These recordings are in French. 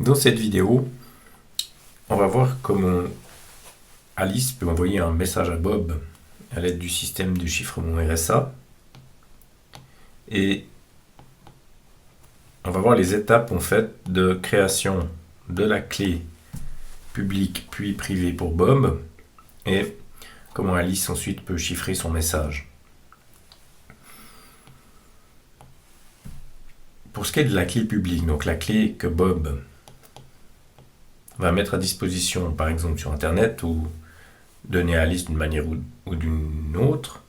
Dans cette vidéo, on va voir comment Alice peut envoyer un message à Bob à l'aide du système de chiffrement RSA. Et on va voir les étapes en fait de création de la clé publique puis privée pour Bob et comment Alice ensuite peut chiffrer son message. Pour ce qui est de la clé publique, donc la clé que Bob va mettre à disposition, par exemple sur Internet, ou donner à Alice d'une manière ou d'une autre,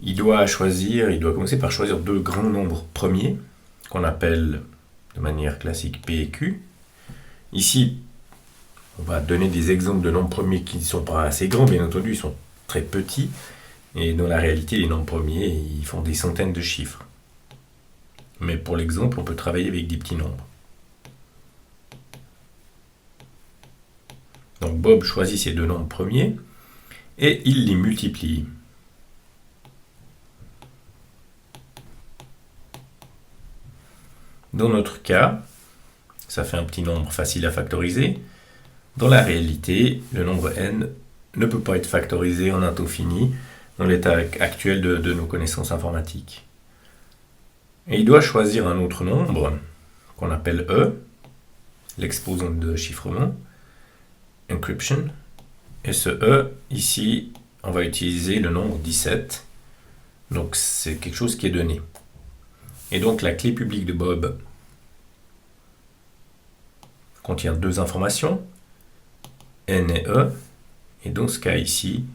il doit commencer par choisir deux grands nombres premiers, qu'on appelle de manière classique P et Q. Ici, on va donner des exemples de nombres premiers qui ne sont pas assez grands, bien entendu, ils sont très petits, et dans la réalité, les nombres premiers, ils font des centaines de chiffres. Mais pour l'exemple, on peut travailler avec des petits nombres. Donc Bob choisit ces deux nombres premiers, et il les multiplie. Dans notre cas, ça fait un petit nombre facile à factoriser. Dans la réalité, le nombre n ne peut pas être factorisé en un taux fini dans l'état actuel de nos connaissances informatiques. Et il doit choisir un autre nombre qu'on appelle E, l'exposant de chiffrement, encryption. Et ce E, ici, on va utiliser le nombre 17. Donc c'est quelque chose qui est donné. Et donc la clé publique de Bob contient deux informations, N et E, et dans ce cas ici,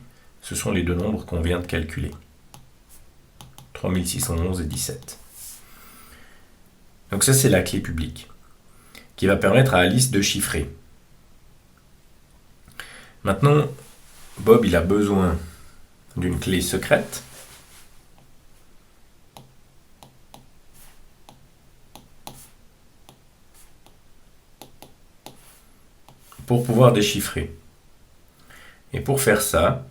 ce sont les deux nombres qu'on vient de calculer, 3611 et 17. Donc ça c'est la clé publique, qui va permettre à Alice de chiffrer. Maintenant, Bob il a besoin d'une clé secrète, pour pouvoir déchiffrer. Et pour faire ça,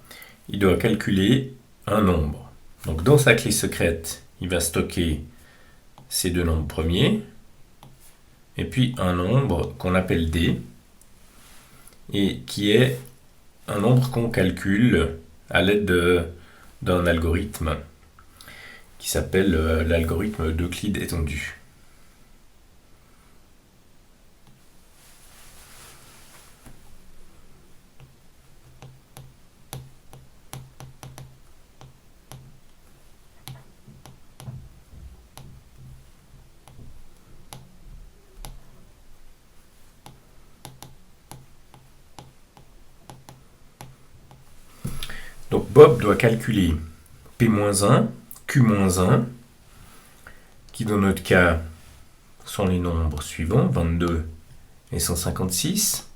il doit calculer un nombre. Donc dans sa clé secrète, il va stocker ces deux nombres premiers, et puis un nombre qu'on appelle D, et qui est un nombre qu'on calcule à l'aide d'un algorithme qui s'appelle l'algorithme d'Euclide étendu. Donc Bob doit calculer P-1, Q-1, qui dans notre cas sont les nombres suivants, 22 et 156.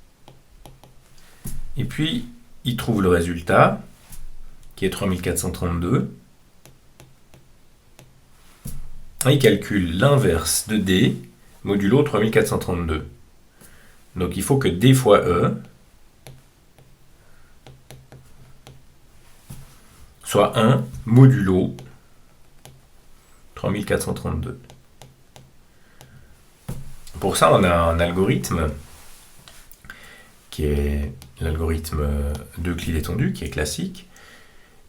Et puis, il trouve le résultat, qui est 3432. Et il calcule l'inverse de D, modulo 3432. Donc il faut que D fois E soit 1 modulo 3432. Pour ça, on a un algorithme qui est l'algorithme d'Euclide étendu, qui est classique,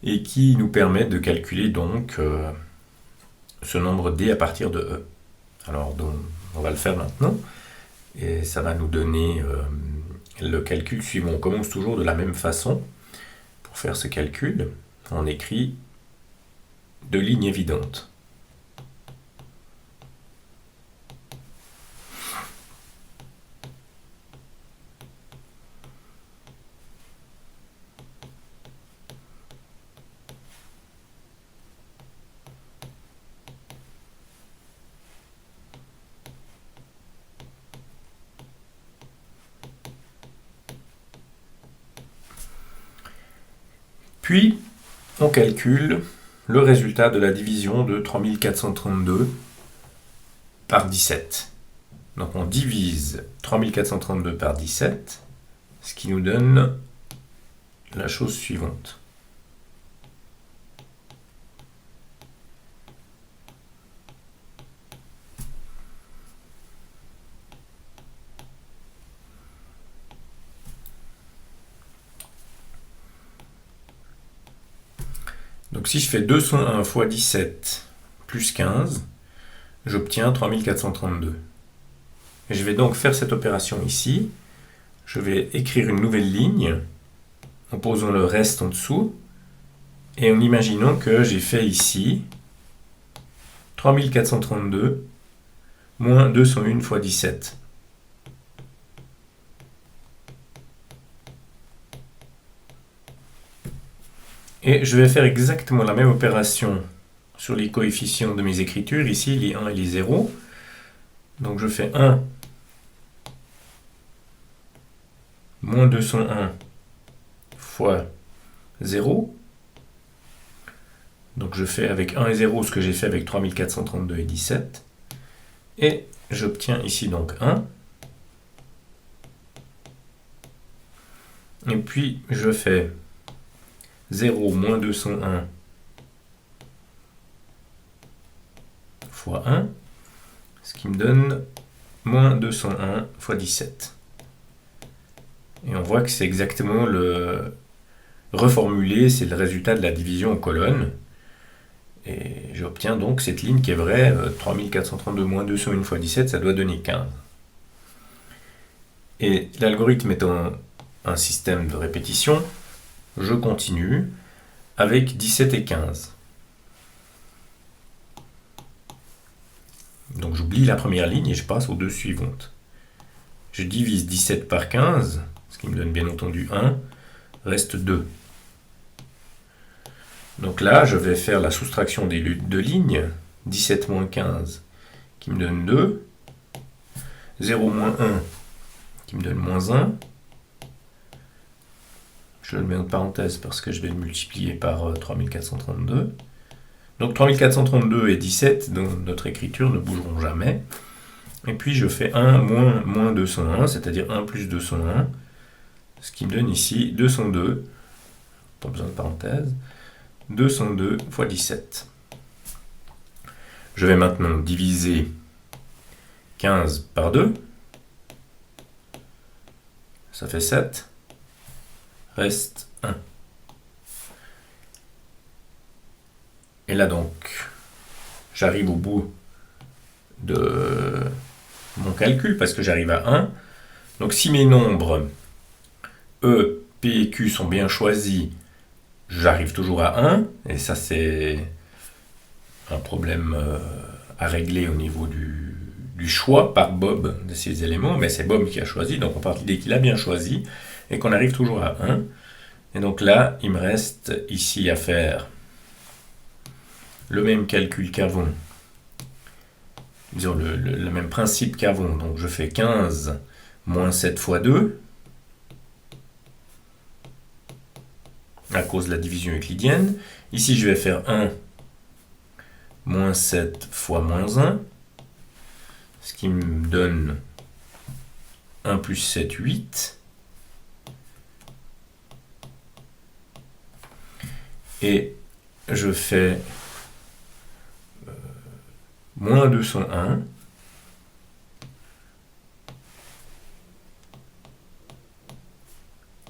et qui nous permet de calculer donc ce nombre D à partir de E. Alors, donc, on va le faire maintenant, et ça va nous donner le calcul suivant. On commence toujours de la même façon. Pour faire ce calcul, on écrit deux lignes évidentes. Puis, on calcule le résultat de la division de 3432 par 17. Donc on divise 3432 par 17, ce qui nous donne la chose suivante. Donc si je fais 201 fois 17 plus 15, j'obtiens 3432. Et je vais donc faire cette opération ici. Je vais écrire une nouvelle ligne en posant le reste en dessous et en imaginant que j'ai fait ici 3432 moins 201 fois 17. Et je vais faire exactement la même opération sur les coefficients de mes écritures, ici les 1 et les 0. Donc je fais 1 moins 201 fois 0. Donc je fais avec 1 et 0 ce que j'ai fait avec 3432 et 17. Et j'obtiens ici donc 1. Et puis je fais 0 moins 201 fois 1, ce qui me donne moins 201 fois 17. Et on voit que c'est exactement le reformulé, c'est le résultat de la division en colonnes. Et j'obtiens donc cette ligne qui est vraie, 3432 moins 201 fois 17, ça doit donner 15. Et l'algorithme étant un système de répétition, je continue avec 17 et 15. Donc j'oublie la première ligne et je passe aux deux suivantes. Je divise 17 par 15, ce qui me donne bien entendu 1, reste 2. Donc là, je vais faire la soustraction des deux lignes, 17 moins 15, qui me donne 2, 0 moins 1, qui me donne moins 1. Je le mets en parenthèse parce que je vais le multiplier par 3432. Donc 3432 et 17, dans notre écriture, ne bougeront jamais. Et puis je fais 1 moins 201, c'est-à-dire 1 plus 201, ce qui me donne ici 202, pas besoin de parenthèse, 202 fois 17. Je vais maintenant diviser 15 par 2, ça fait 7, reste 1. Et là donc, j'arrive au bout de mon calcul parce que j'arrive à 1. Donc si mes nombres E, P et Q sont bien choisis, j'arrive toujours à 1. Et ça c'est un problème à régler au niveau du choix par Bob de ces éléments. Mais c'est Bob qui a choisi, donc on part de l'idée qu'il a bien choisi et qu'on arrive toujours à 1. Et donc là, il me reste ici à faire le même calcul qu'avant, disons le même principe qu'avant. Donc je fais 15 moins 7 fois 2, à cause de la division euclidienne. Ici, je vais faire 1 moins 7 fois moins 1, ce qui me donne 1 plus 7, 8. Et je fais moins 201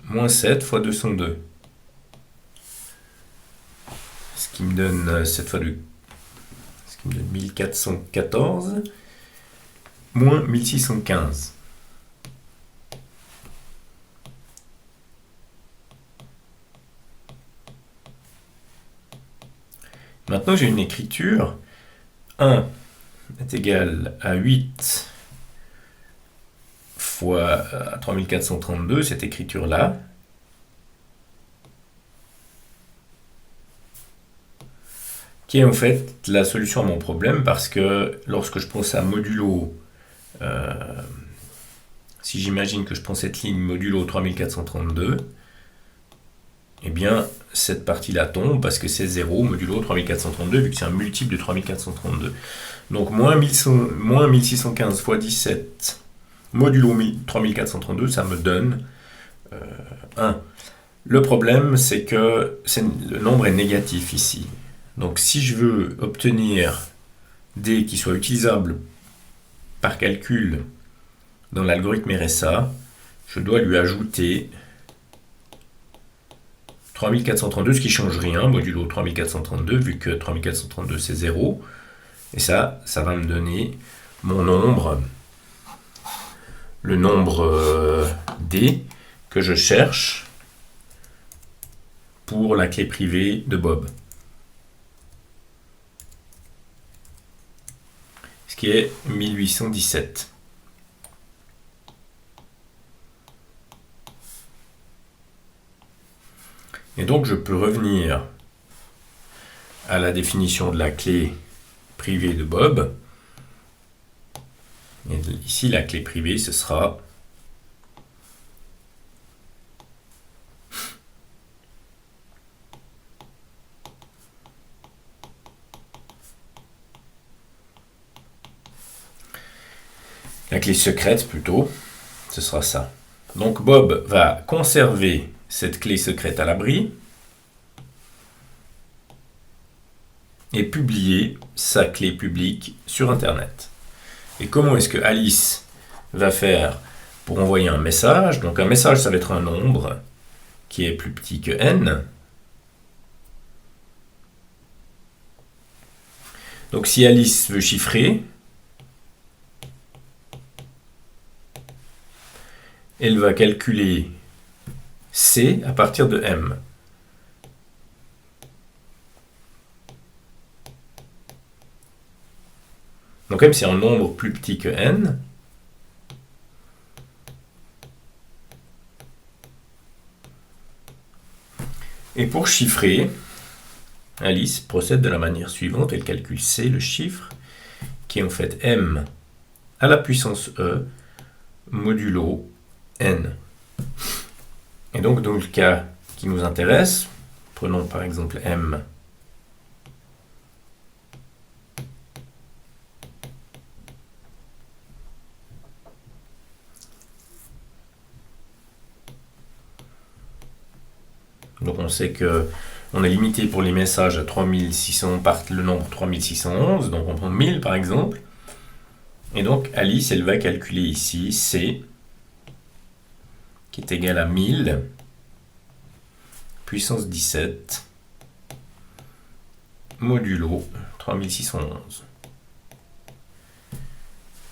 moins 7 fois 202. Ce qui me donne 7 fois 2, ce qui me donne 1414 moins 1615. Maintenant, j'ai une écriture. 1 est égal à 8 fois 3432, cette écriture-là. Qui est en fait la solution à mon problème, parce que lorsque je prends ça modulo, si j'imagine que je prends cette ligne modulo 3432, eh bien cette partie-là tombe parce que c'est 0 modulo 3432, vu que c'est un multiple de 3432. Donc moins 1615 fois 17 modulo 3432, ça me donne 1. Le problème, c'est que le nombre est négatif ici. Donc si je veux obtenir D qui soit utilisable par calcul dans l'algorithme RSA, je dois lui ajouter 3432, ce qui ne change rien, modulo 3432, vu que 3432 c'est 0. Et ça va me donner mon nombre, le nombre D que je cherche pour la clé privée de Bob. Ce qui est 1817. Et donc je peux revenir à la définition de la clé privée de Bob. Et ici, la clé privée, ce sera la clé secrète plutôt, ce sera ça. Donc Bob va conserver cette clé secrète à l'abri et publier sa clé publique sur Internet. Et comment est-ce que Alice va faire pour envoyer un message? Donc un message, ça va être un nombre qui est plus petit que n. Donc si Alice veut chiffrer, elle va calculer C à partir de M. Donc M, c'est un nombre plus petit que n. Et pour chiffrer, Alice procède de la manière suivante. Elle calcule C, le chiffre, qui est en fait M à la puissance E, modulo n. Et donc, dans le cas qui nous intéresse, prenons par exemple M donc on sait que on est limité pour les messages à 3600 par le nombre 3611, donc on prend 1000 par exemple. Et donc Alice, elle va calculer ici C, qui est égal à 1000, puissance 17, modulo 3611.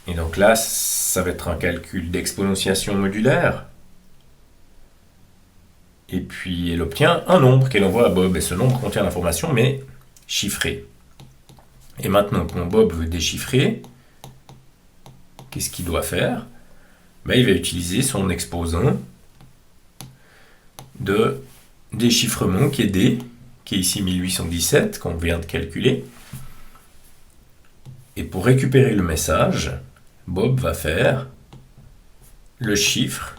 Et donc là, ça va être un calcul d'exponentiation modulaire. Et puis elle obtient un nombre qu'elle envoie à Bob. Et ce nombre contient l'information, mais chiffrée. Et maintenant, quand Bob veut déchiffrer, qu'est-ce qu'il doit faire? Il va utiliser son exposant de déchiffrement qui est D, qui est ici 1817, qu'on vient de calculer. Et pour récupérer le message, Bob va faire le chiffre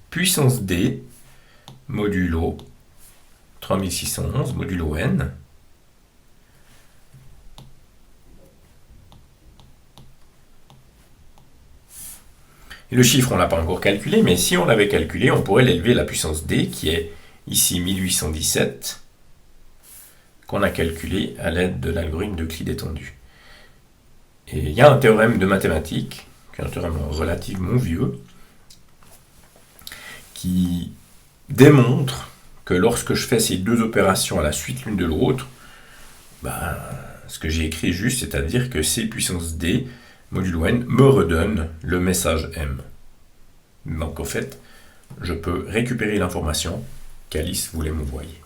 puissance D modulo 3611 modulo n. Et le chiffre, on ne l'a pas encore calculé, mais si on l'avait calculé, on pourrait l'élever à la puissance D, qui est ici 1817, qu'on a calculé à l'aide de l'algorithme d'Euclide étendu. Et il y a un théorème de mathématiques, qui est un théorème relativement vieux, qui démontre que lorsque je fais ces deux opérations à la suite l'une de l'autre, ce que j'ai écrit juste, c'est-à-dire que C puissance D modulo n me redonne le message M. Donc en fait, je peux récupérer l'information qu'Alice voulait m'envoyer.